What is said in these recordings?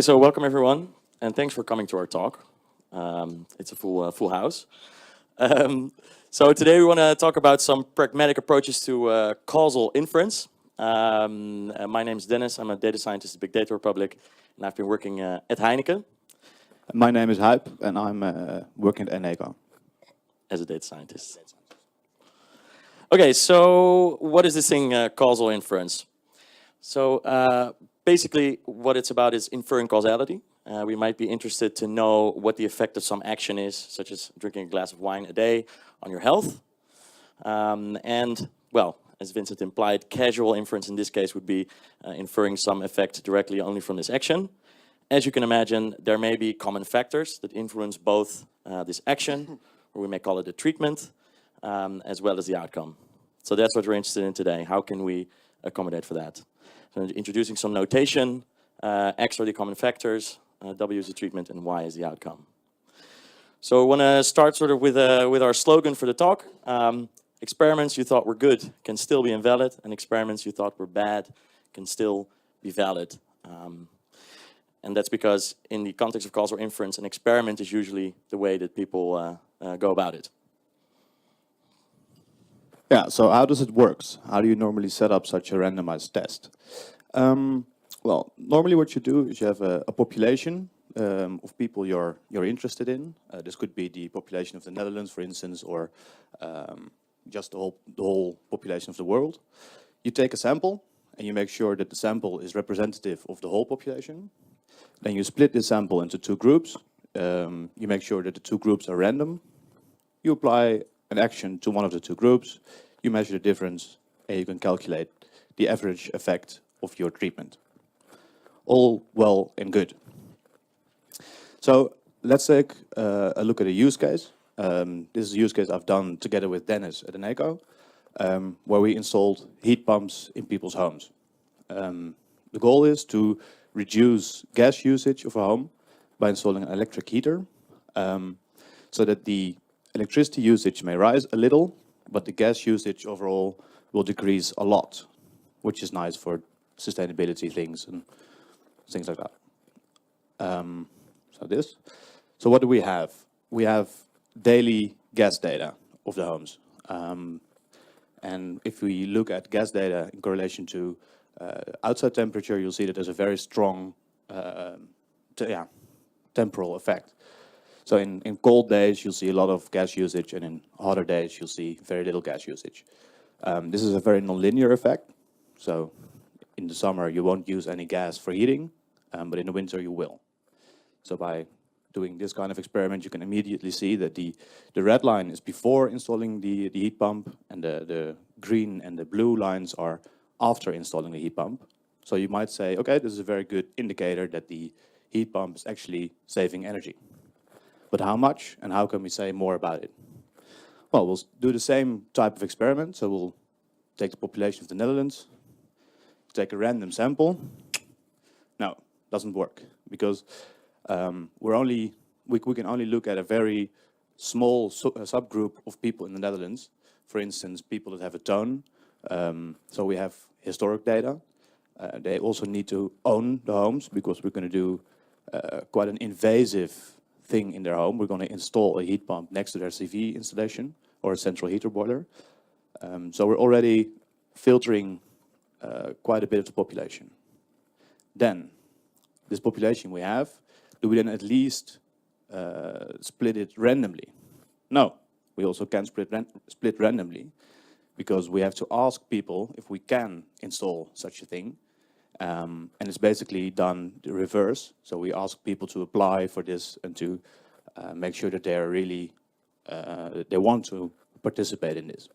So welcome everyone, and thanks for coming to our talk. It's a full house. So today we want to talk about some pragmatic approaches to causal inference. My name is Dennis. I'm a data scientist at Big Data Republic, and I've been working at Heineken. My name is Huib, and I'm working at Eneco. As a data scientist. Okay, so what is this thing, causal inference? So basically what it's about is inferring causality. We might be interested to know what the effect of some action is, such as drinking a glass of wine a day, on your health. And, well, as Vincent implied, causal inference in this case would be inferring some effect directly only from this action. As you can imagine, there may be common factors that influence both this action, or we may call it a treatment, as well as the outcome. So that's what we're interested in today. How can we accommodate for that? So introducing some notation, X are the common factors, W is the treatment, and Y is the outcome. So I want to start sort of with our slogan for the talk. Experiments you thought were good can still be invalid, and experiments you thought were bad can still be valid. And that's because in the context of causal inference, an experiment is usually the way that people go about it. Yeah, so how does it work? How do you normally set up such a randomized test? Well, normally what you do is you have a population of people you're interested in. This could be the population of the Netherlands, for instance, or just the whole population of the world. You take a sample and you make sure that the sample is representative of the whole population. Then you split the sample into two groups. You make sure that the two groups are random. You apply an action to one of the two groups. You measure the difference, and you can calculate the average effect of your treatment. All well and good. So let's take a look at a use case. This is a use case I've done together with Dennis at Eneco, where we installed heat pumps in people's homes. The goal is to reduce gas usage of a home by installing an electric heater, so that the electricity usage may rise a little, but the gas usage overall will decrease a lot, which is nice for sustainability things and things like that. So what do we have? We have daily gas data of the homes. And if we look at gas data in correlation to outside temperature, you'll see that there's a very strong temporal effect. So in cold days, you'll see a lot of gas usage, and in hotter days, you'll see very little gas usage. This is a very nonlinear effect. So in the summer, you won't use any gas for heating, but in the winter, you will. So by doing this kind of experiment, you can immediately see that the red line is before installing the heat pump, and the green and the blue lines are after installing the heat pump. So you might say, okay, this is a very good indicator that the heat pump is actually saving energy. But how much, and how can we say more about it? Well, we'll do the same type of experiment. So we'll take the population of the Netherlands, take a random sample. No, doesn't work, because we can only look at a very small subgroup of people in the Netherlands. For instance, people that have a tone. So we have historic data. They also need to own the homes, because we're going to do quite an invasive thing in their home. We're going to install a heat pump next to their CV installation, or a central heater boiler. So we're already filtering quite a bit of the population. Then, this population we have, do we then at least split it randomly? No, we also can't split randomly, because we have to ask people if we can install such a thing. And it's basically done the reverse. So we ask people to apply for this and to make sure that they're really, they want to participate in this.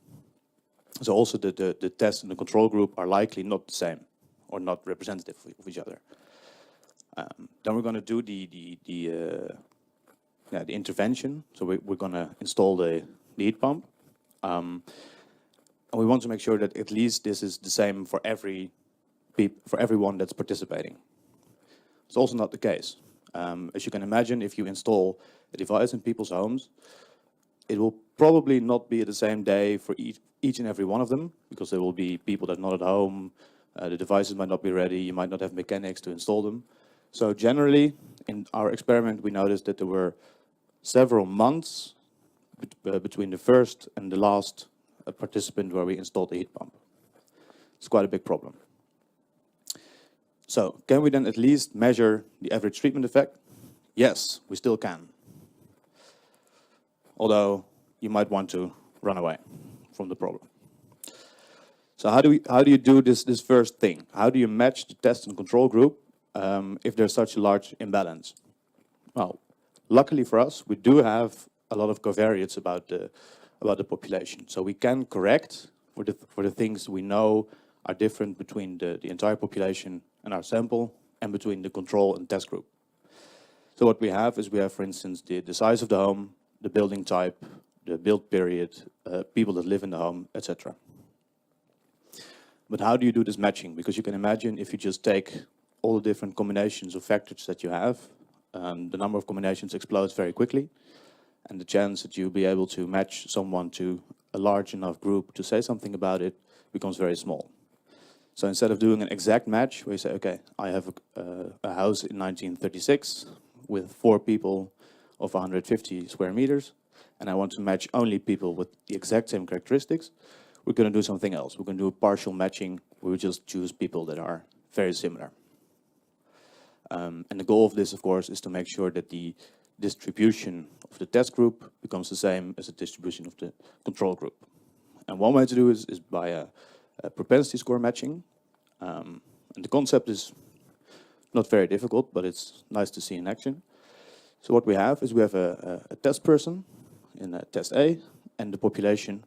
So also the test and the control group are likely not the same, or not representative of each other. Then we're going to do the intervention. So we're going to install the heat pump. And we want to make sure that at least this is the same for everyone that's participating. It's also not the case. As you can imagine, if you install a device in people's homes, it will probably not be the same day for each and every one of them, because there will be people that are not at home, the devices might not be ready, you might not have mechanics to install them. So generally, in our experiment, we noticed that there were several months between the first and the last participant where we installed the heat pump. It's quite a big problem. So can we then at least measure the average treatment effect? Yes, we still can. Although you might want to run away from the problem. So how do you do this first thing? How do you match the test and control group if there's such a large imbalance? Well, luckily for us, we do have a lot of covariates about the population. So we can correct for the things we know are different between the entire population and our sample, and between the control and test group. So what we have is, for instance, the size of the home, the building type, the build period, people that live in the home, etc. But how do you do this matching? Because you can imagine if you just take all the different combinations of factors that you have, the number of combinations explodes very quickly, and the chance that you'll be able to match someone to a large enough group to say something about it becomes very small. So instead of doing an exact match, we say, okay, I have a house in 1936 with 4 people of 150 square meters, and I want to match only people with the exact same characteristics. We're going to do something else. We're going to do a partial matching, where we just choose people that are very similar. And the goal of this, of course, is to make sure that the distribution of the test group becomes the same as the distribution of the control group. And one way to do is by a propensity score matching. And the concept is not very difficult, but it's nice to see in action. So what we have is a test person in test A and the population,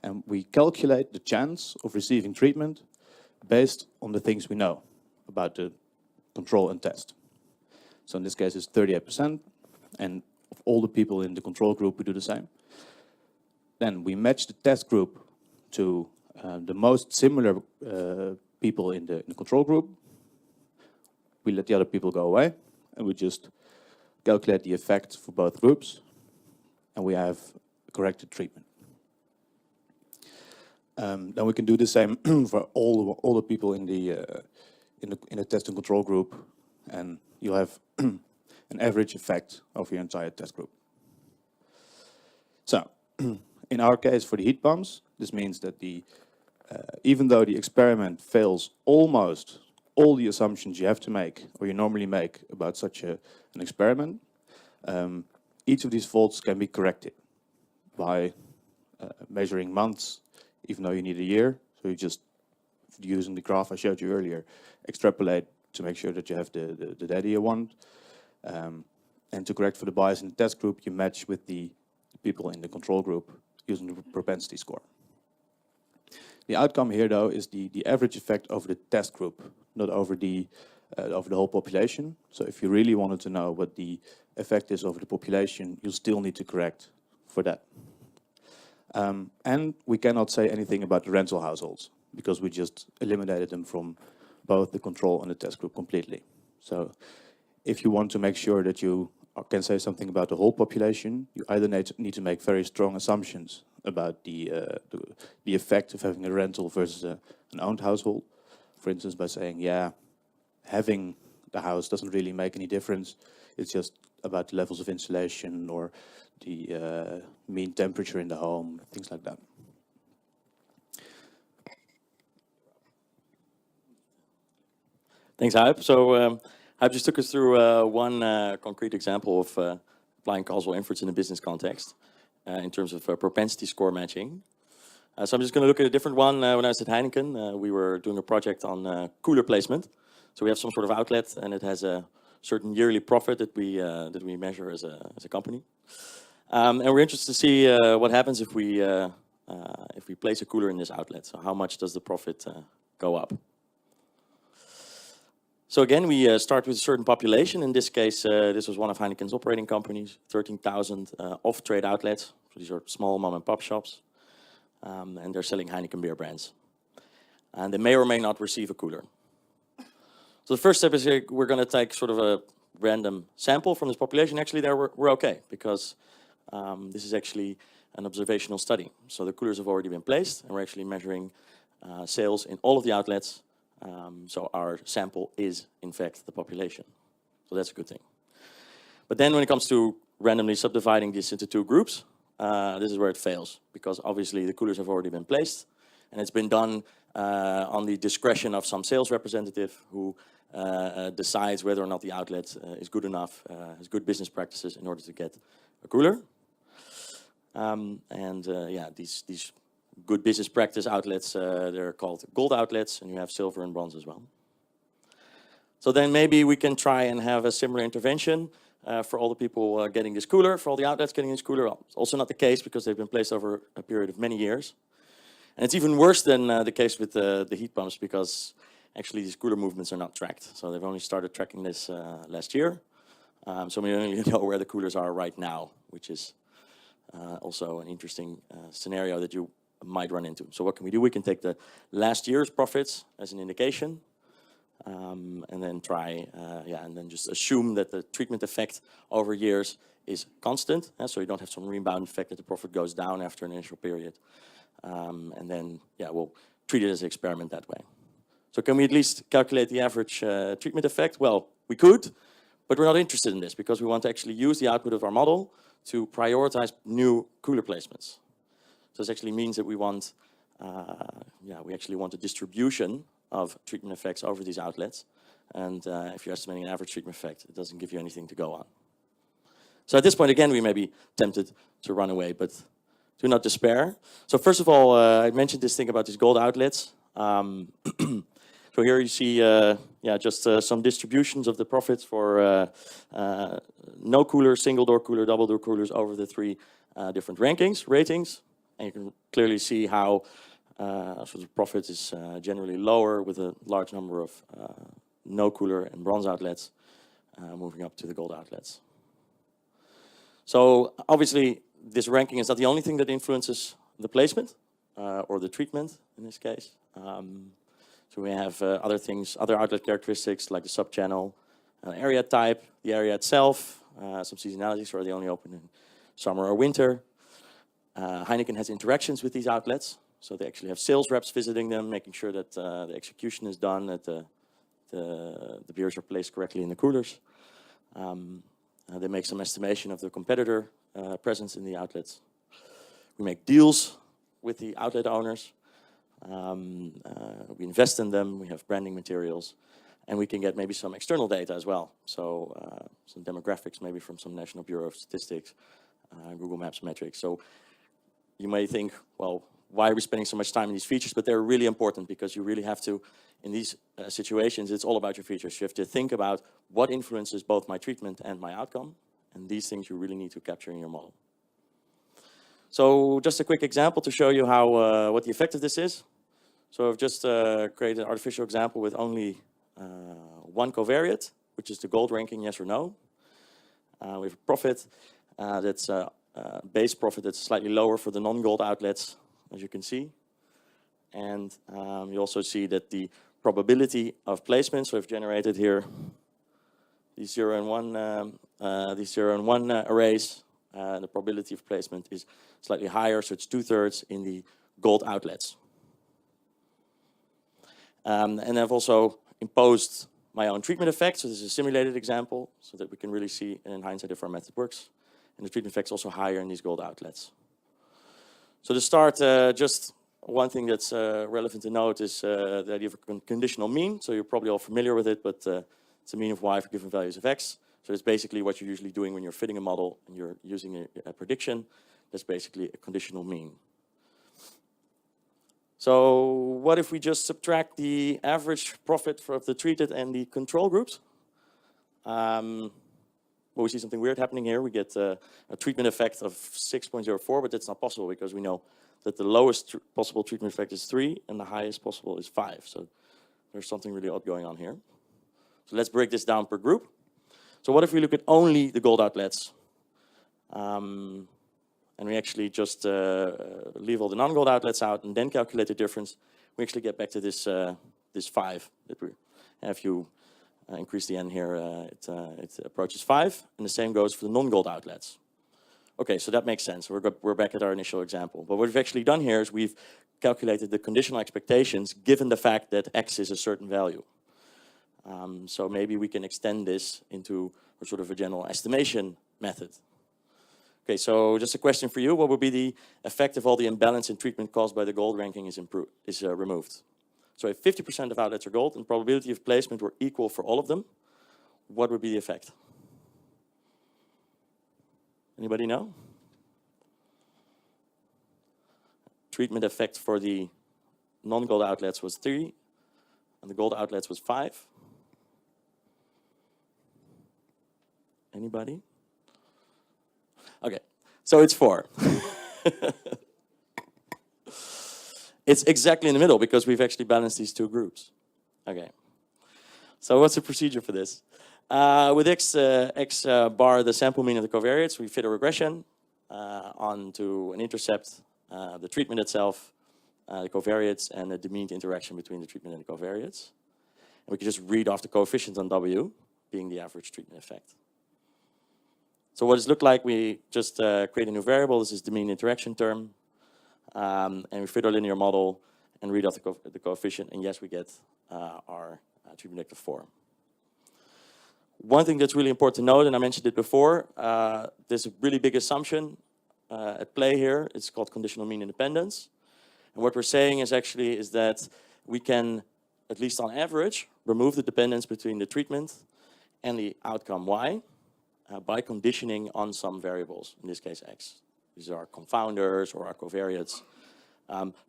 and we calculate the chance of receiving treatment based on the things we know about the control and test. So in this case it's 38%, and of all the people in the control group we do the same. Then we match the test group to the most similar people in the control group. We let the other people go away, and we just calculate the effect for both groups, and we have corrected treatment. Then we can do the same for all the people in the test and control group, and you'll have an average effect of your entire test group. So, in our case for the heat pumps, this means that even though the experiment fails almost all the assumptions you have to make, or you normally make about such an experiment, each of these faults can be corrected by measuring months, even though you need a year. So you just, using the graph I showed you earlier, extrapolate to make sure that you have the data you want. And to correct for the bias in the test group, you match with the people in the control group using the propensity score. The outcome here, though, is the average effect over the test group, not over the whole population. So if you really wanted to know what the effect is over the population, you'll still need to correct for that. And we cannot say anything about the rental households, because we just eliminated them from both the control and the test group completely. So if you want to make sure that you can say something about the whole population, you either need to make very strong assumptions about the effect of having a rental versus an owned household. For instance, by saying, yeah, having the house doesn't really make any difference. It's just about the levels of insulation or the mean temperature in the home, things like that. Thanks, Huib. So Huib just took us through one concrete example of applying causal inference in a business context in terms of propensity score matching. So I'm just going to look at a different one. When I was at Heineken, we were doing a project on cooler placement. So we have some sort of outlet, and it has a certain yearly profit that we measure as a company. And we're interested to see what happens if we place a cooler in this outlet. So how much does the profit go up? So again, we start with a certain population. In this case, this was one of Heineken's operating companies, 13,000 off-trade outlets. So these are small mom-and-pop shops, and they're selling Heineken beer brands. And they may or may not receive a cooler. So the first step is we're going to take sort of a random sample from this population. Actually, there we're okay, because this is actually an observational study. So the coolers have already been placed, and we're actually measuring sales in all of the outlets. So our sample is, in fact, the population. So that's a good thing. But then when it comes to randomly subdividing this into two groups, this is where it fails, because obviously the coolers have already been placed, and it's been done on the discretion of some sales representative who decides whether or not the outlet is good enough, has good business practices in order to get a cooler. Yeah, these good business practice outlets, they're called gold outlets, and you have silver and bronze as well. So then maybe we can try and have a similar intervention for all the people getting this cooler, for all the outlets getting this cooler. Well, it's also not the case because they've been placed over a period of many years. And it's even worse than the case with the heat pumps, because actually these cooler movements are not tracked. So they've only started tracking this last year. So we only know where the coolers are right now, which is also an interesting scenario that you might run into. So what can we do? We can take the last year's profits as an indication, and then try, and then just assume that the treatment effect over years is constant. So you don't have some rebound effect that the profit goes down after an initial period. And then, we'll treat it as an experiment that way. So can we at least calculate the average treatment effect? Well, we could, but we're not interested in this because we want to actually use the output of our model to prioritize new cooler placements. So this actually means that we want, we actually want a distribution of treatment effects over these outlets. And if you're estimating an average treatment effect, it doesn't give you anything to go on. So at this point, again, we may be tempted to run away, but do not despair. So first of all, I mentioned this thing about these gold outlets. So here you see, just some distributions of the profits for no cooler, single door cooler, double door coolers over the three different ratings. And you can clearly see how the profit is generally lower with a large number of no cooler and bronze outlets moving up to the gold outlets. So obviously this ranking is not the only thing that influences the placement or the treatment in this case. So we have other things, other outlet characteristics like the subchannel, area type, the area itself, some seasonality, so are they only open in summer or winter. Heineken has interactions with these outlets, so they actually have sales reps visiting them, making sure that the execution is done, that the beers are placed correctly in the coolers. They make some estimation of the competitor presence in the outlets. We make deals with the outlet owners. We invest in them, we have branding materials, and we can get maybe some external data as well. So some demographics maybe from some National Bureau of Statistics, Google Maps metrics. So you may think, well, why are we spending so much time in these features? But they're really important because you really have to, in these situations, it's all about your features. You have to think about what influences both my treatment and my outcome. And these things you really need to capture in your model. So just a quick example to show you how what the effect of this is. So I've just created an artificial example with only one covariate, which is the gold ranking, yes or no. We have a profit that's base profit that's slightly lower for the non-gold outlets, as you can see. And you also see that the probability of placement, so I've generated here these 0 and 1 arrays. The probability of placement is slightly higher, so it's 2/3 in the gold outlets. And I've also imposed my own treatment effect, so this is a simulated example, so that we can really see in hindsight if our method works. And the treatment effect is also higher in these gold outlets. So to start, just one thing that's relevant to note is the idea of a conditional mean. So you're probably all familiar with it, but it's a mean of y for given values of x. So it's basically what you're usually doing when you're fitting a model and you're using a prediction. That's basically a conditional mean. So what if we just subtract the average profit for the treated and the control groups? Well, we see something weird happening here. We get a treatment effect of 6.04, but that's not possible because we know that the lowest possible treatment effect is 3 and the highest possible is 5. So there's something really odd going on here. So let's break this down per group. So what if we look at only the gold outlets? And we actually just leave all the non-gold outlets out and then calculate the difference. We actually get back to this this 5 that we have. If you increase the n here, it approaches 5, and the same goes for the non-gold outlets. Okay, so that makes sense. We're back at our initial example. But what we've actually done here is we've calculated the conditional expectations given the fact that x is a certain value. So maybe we can extend this into a sort of a general estimation method. Okay, so just a question for you. What would be the effect if all the imbalance in treatment caused by the gold ranking is removed? So if 50% of outlets are gold and probability of placement were equal for all of them, what would be the effect? Anybody know? Treatment effect for the non-gold outlets was 3, and the gold outlets was 5. Anybody? Okay, so it's 4. It's exactly in the middle because we've actually balanced these two groups. Okay, so what's the procedure for this? With x bar, the sample mean of the covariates, we fit a regression onto an intercept, the treatment itself, the covariates, and the mean interaction between the treatment and the covariates. And we can just read off the coefficient on W, being the average treatment effect. So what does it look like? We just create a new variable. This is the mean interaction term. And we fit our linear model and read off the coefficient. And yes, we get our treatment vector 4. One thing that's really important to note, and I mentioned it before, there's a really big assumption at play here. It's called conditional mean independence. And what we're saying is actually is that we can, at least on average, remove the dependence between the treatment and the outcome Y by conditioning on some variables, in this case X. These are our confounders or our covariates,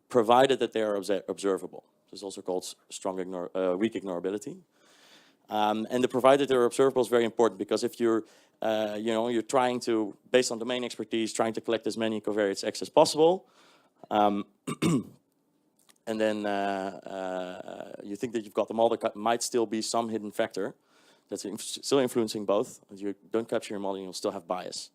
provided that they are observable. This is also called weak ignorability. And the provided they're observable is very important because if you're, you're trying to, based on domain expertise, trying to collect as many covariates X as possible, and then you think that you've got them all, there might still be some hidden factor that's still influencing both. If you don't capture your model, you'll still have bias.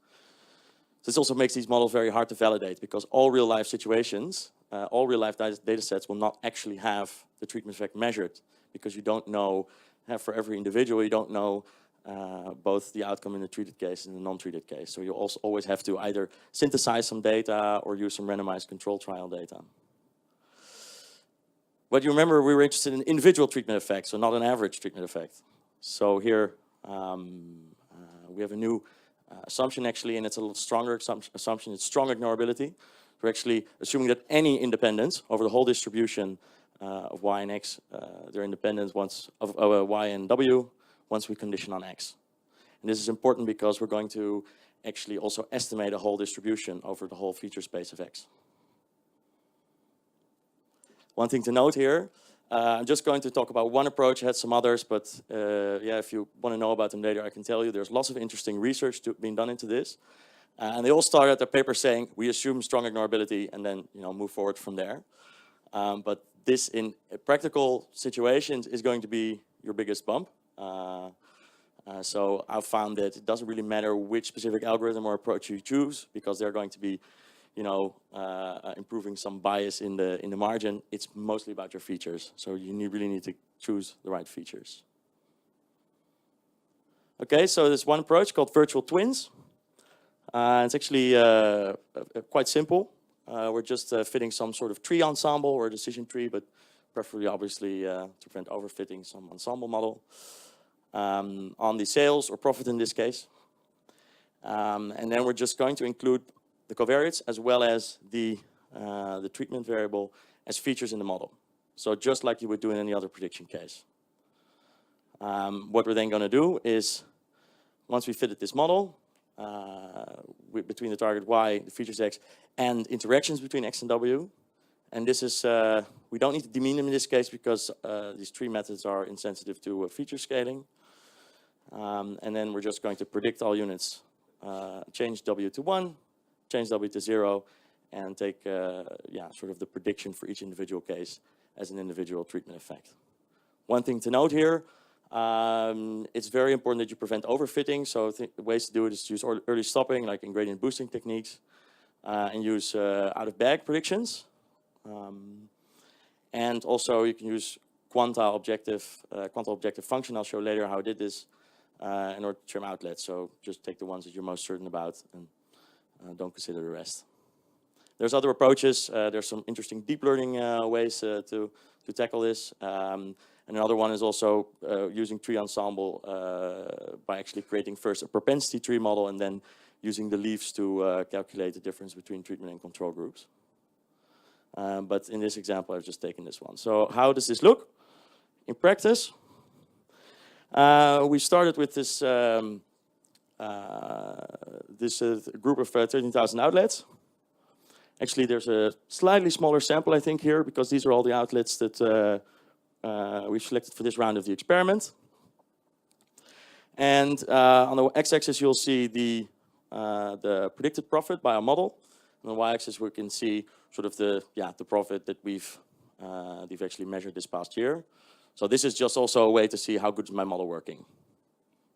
This also makes these models very hard to validate because all real life situations, all real life data sets will not actually have the treatment effect measured because you don't know, for every individual, you don't know both the outcome in the treated case and the non-treated case. So you also always have to either synthesize some data or use some randomized control trial data. But you remember we were interested in individual treatment effects, so not an average treatment effect. So here we have a new assumption actually, and it's a little stronger assumption. It's strong ignorability. We're actually assuming that any independence over the whole distribution of Y and X, their independence once of Y and W once we condition on X. And this is important because we're going to actually also estimate a whole distribution over the whole feature space of X. One thing to note here, I'm just going to talk about one approach. I had some others, but yeah, if you want to know about them later, I can tell you there's lots of interesting research being done into this. And they all start at their paper saying, we assume strong ignorability and then move forward from there. But this in practical situations is going to be your biggest bump. So I've found that it doesn't really matter which specific algorithm or approach you choose because they're going to be improving some bias in the margin. It's mostly about your features. So you really need to choose the right features. Okay, so there's one approach called virtual twins. It's actually quite simple. We're just fitting some sort of tree ensemble or decision tree, but preferably obviously to prevent overfitting some ensemble model on the sales or profit in this case. And then we're just going to include the covariates as well as the treatment variable as features in the model. So just like you would do in any other prediction case. What we're then going to do is, once we fitted this model, between the target Y, the features X, and interactions between X and W. And this is, we don't need to demean them in this case because these tree methods are insensitive to feature scaling. And then we're just going to predict all units, change W to 1, change W to 0, and take sort of the prediction for each individual case as an individual treatment effect. One thing to note here, it's very important that you prevent overfitting. So the ways to do it is to use early stopping, like in gradient boosting techniques, and use out-of-bag predictions. And also you can use quantile objective function. I'll show later how I did this in order to trim outlets. So just take the ones that you're most certain about and don't consider the rest. There's other approaches. There's some interesting deep learning ways to tackle this. Another one is also using tree ensemble by actually creating first a propensity tree model and then using the leaves to calculate the difference between treatment and control groups. But in this example, I've just taken this one. So how does this look in practice? We started with this group of 13,000 outlets. Actually, there's a slightly smaller sample, I think, here, because these are all the outlets that we've selected for this round of the experiment. And on the x-axis, you'll see the predicted profit by our model. On the y-axis, we can see sort of the profit that we've actually measured this past year. So this is just also a way to see how good is my model working.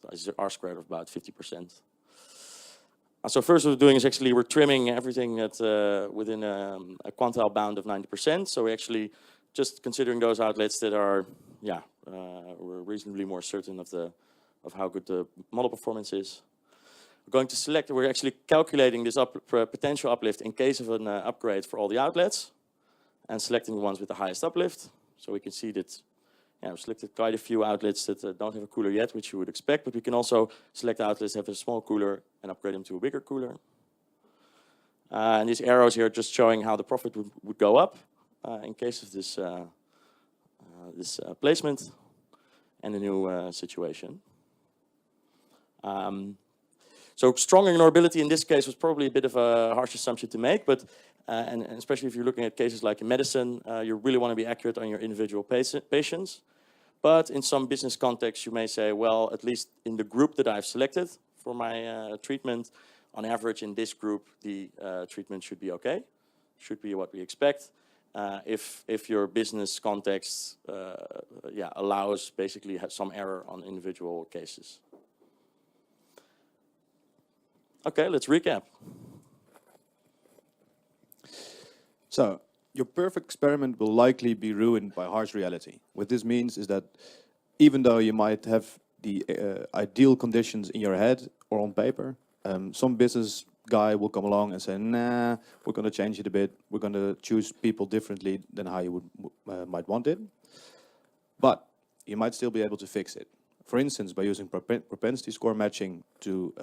So this is R squared of about 50%. So first what we're doing is actually we're trimming everything at within a quantile bound of 90%. So we're actually just considering those outlets that are, we're reasonably more certain of how good the model performance is. We're going to select, we're actually calculating this potential uplift in case of an upgrade for all the outlets and selecting the ones with the highest uplift. So we can see that we've selected quite a few outlets that don't have a cooler yet, which you would expect, but we can also select outlets that have a small cooler and upgrade them to a bigger cooler. And these arrows here are just showing how the profit would go up in case of this, placement and the new situation. So strong ignorability in this case was probably a bit of a harsh assumption to make, but and especially if you're looking at cases like in medicine, you really want to be accurate on your individual patients. But in some business contexts, you may say, well, at least in the group that I've selected for my treatment, on average in this group, the treatment should be okay, should be what we expect. If your business context allows basically some error on individual cases. Okay, let's recap. So, your perfect experiment will likely be ruined by harsh reality. What this means is that even though you might have the ideal conditions in your head or on paper, some business guy will come along and say, nah, we're going to change it a bit. We're going to choose people differently than how you might want it. But you might still be able to fix it. For instance, by using propensity score matching to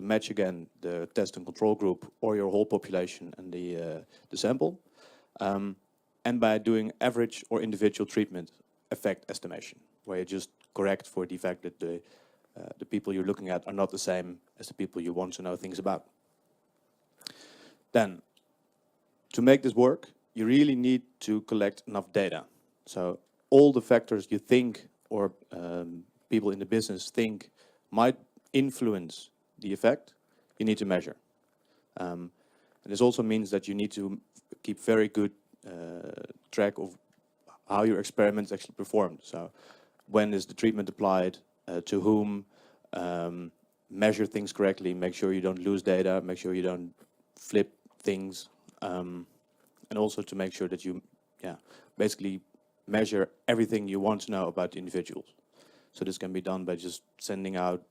match again the test and control group or your whole population and the sample. And by doing average or individual treatment effect estimation, where you just correct for the fact that the people you're looking at are not the same as the people you want to know things about. Then, to make this work, you really need to collect enough data. So all the factors you think or people in the business think might influence the effect, you need to measure. And this also means that you need to keep very good track of how your experiments actually performed. So when is the treatment applied, to whom, measure things correctly, make sure you don't lose data, make sure you don't flip things, and also to make sure that you basically measure everything you want to know about the individuals. So this can be done by just sending out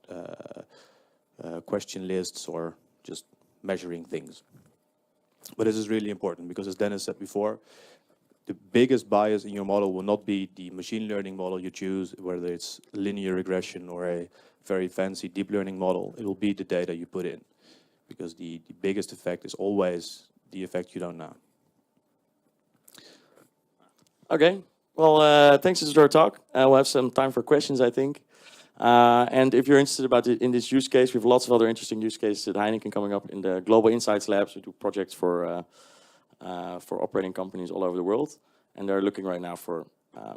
question lists or just measuring things. But this is really important because, as Dennis said before, the biggest bias in your model will not be the machine learning model you choose, whether it's linear regression or a very fancy deep learning model. It will be the data you put in, because the biggest effect is always the effect you don't know. Okay, well, thanks for our talk. We'll have some time for questions, I think. And if you're interested in this use case, we have lots of other interesting use cases at Heineken coming up in the Global Insights Labs. We do projects for operating companies all over the world. And they're looking right now for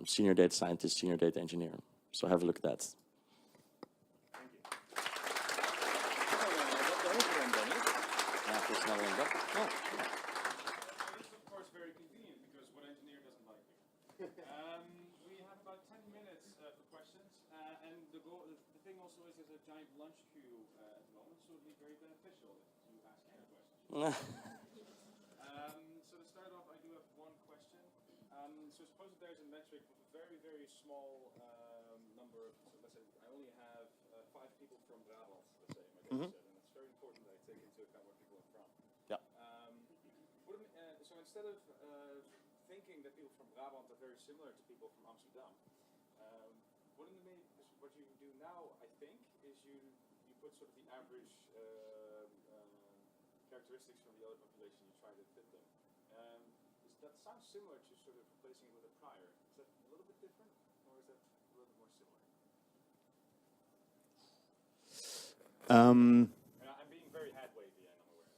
senior data scientist, senior data engineer. So have a look at that. We have about 10 minutes for questions, and the thing also is there's a giant lunch queue at the moment, so it would be very beneficial if you ask any questions. So to start off, I do have one question. So suppose that there's a metric with a very, very small number of, so let's say I only have 5 people from Ramondt, let's say, in my data set, and it's very important that I take into account where people are from. Yeah. So instead of thinking that people from Ramondt are very similar to people from Amsterdam, what you do now, I think, is you put sort of the average characteristics from the other population. You try to fit them. That sounds similar to sort of replacing it with a prior. Is that a little bit different, or is that a little bit more similar? I'm being very hand-wavy, and I'm aware of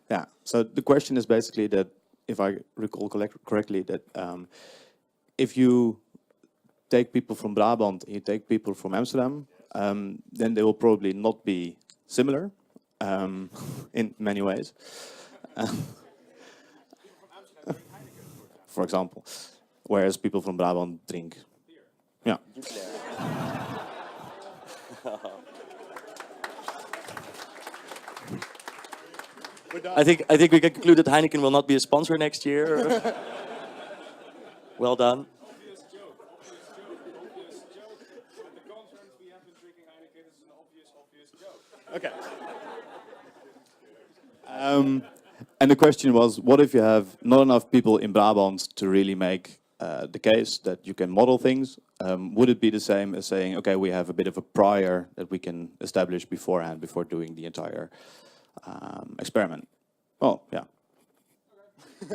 that. Yeah, so the question is basically that, if I recall correctly, that if you take people from Brabant and you take people from Amsterdam, then they will probably not be similar in many ways. People from Amsterdam drink Heineken, For example, whereas people from Brabant drink. beer. Yeah. I think we can conclude that Heineken will not be a sponsor next year. Well done. Obvious joke. So at the conference, we have been drinking Heineken. This is an obvious joke. Okay. And the question was, what if you have not enough people in Brabant to really make the case that you can model things? Would it be the same as saying, okay, we have a bit of a prior that we can establish beforehand before doing the entire experiment? Well, yeah. Any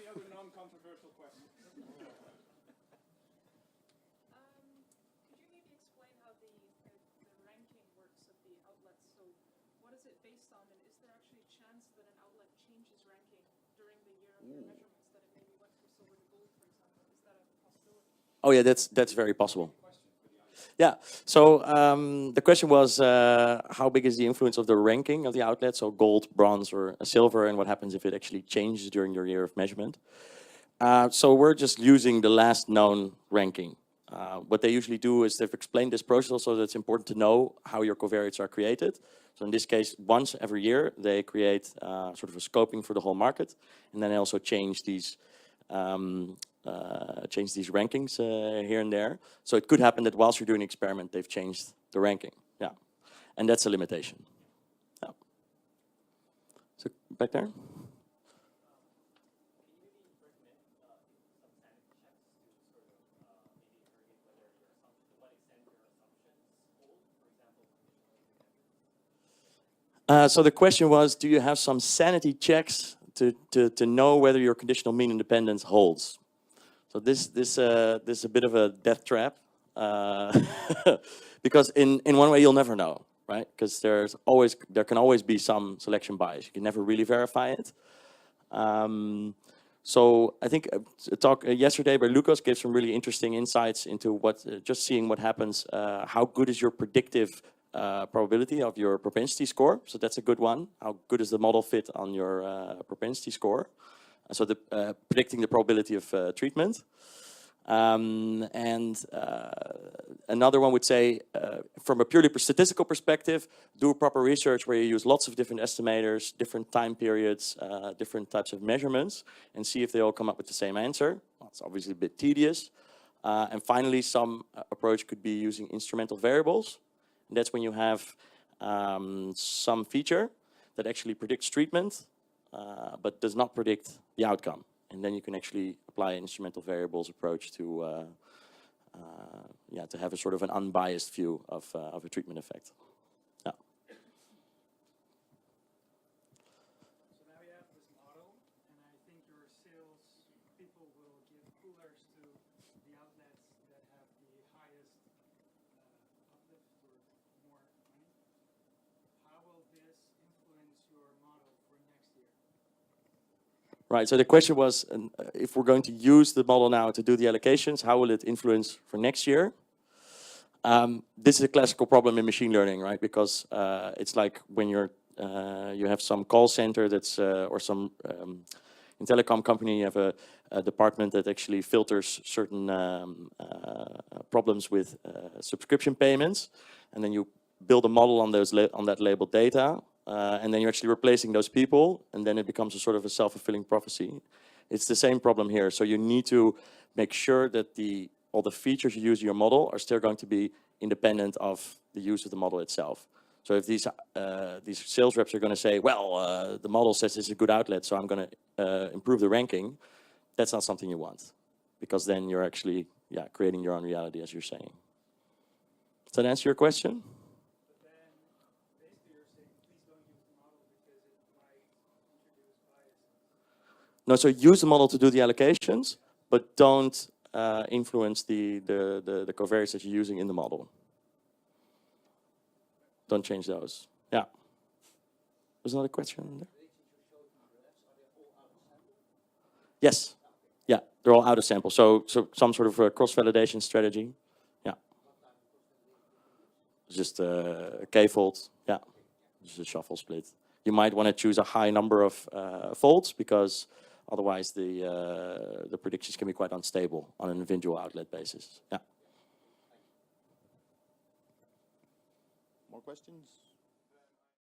other non-controversial questions? Could you maybe explain how the ranking works of the outlets? So what is it based on, and is there actually a chance that an outlet changes ranking during the year of your measurements, that it maybe went from silver to gold, for example? Is that a possibility? Oh yeah, that's very possible. Yeah, so the question was how big is the influence of the ranking of the outlet, so gold, bronze, or silver, and what happens if it actually changes during your year of measurement. So we're just using the last known ranking. What they usually do is they've explained this process so that it's important to know how your covariates are created. So in this case, once every year, they create sort of a scoping for the whole market, and then they also change these rankings here and there. So it could happen that whilst you're doing an experiment, they've changed the ranking. Yeah, and that's a limitation. Yeah. So back there. So the question was, do you have some sanity checks to know whether your conditional mean independence holds? So this is a bit of a death trap, because in one way you'll never know, right? Because there can always be some selection bias. You can never really verify it. So I think a talk yesterday by Lucas gave some really interesting insights into what just seeing what happens. How good is your predictive probability of your propensity score? So that's a good one. How good is the model fit on your propensity score? So predicting the probability of treatment. Another one would say, from a purely statistical perspective, do proper research where you use lots of different estimators, different time periods, different types of measurements, and see if they all come up with the same answer. Well, it's obviously a bit tedious. And finally, some approach could be using instrumental variables. And that's when you have some feature that actually predicts treatment, but does not predict the outcome. And then you can actually apply an instrumental variables approach to have a sort of an unbiased view of a treatment effect. Yeah. So now we have this model, and I think your sales people will give coolers to the outlets that have the highest uplift or more money. How will this influence your model for next year? Right, so the question was, if we're going to use the model now to do the allocations, how will it influence for next year? This is a classical problem in machine learning, right? Because it's like when you have some call center that's, or some in telecom company, you have a department that actually filters certain problems with subscription payments, and then you build a model on on that labeled data. And then you're actually replacing those people, and then it becomes a sort of a self-fulfilling prophecy. It's the same problem here. So you need to make sure that all the features you use in your model are still going to be independent of the use of the model itself. So if these sales reps are going to say, well, the model says it's a good outlet, so I'm going to improve the ranking, that's not something you want, because then you're actually yeah, creating your own reality, as you're saying. Does that answer your question? But then basically you're saying please don't use the model because it might introduce biases. No, so use the model to do the allocations, but don't influence the covariates that you're using in the model. Don't change those. Yeah. There's another question there? Yes. Yeah, they're all out of sample. So some sort of a cross-validation strategy. Yeah. Just a k-fold. Yeah. Just a shuffle split. You might want to choose a high number of folds because otherwise the predictions can be quite unstable on an individual outlet basis. Yeah. More questions?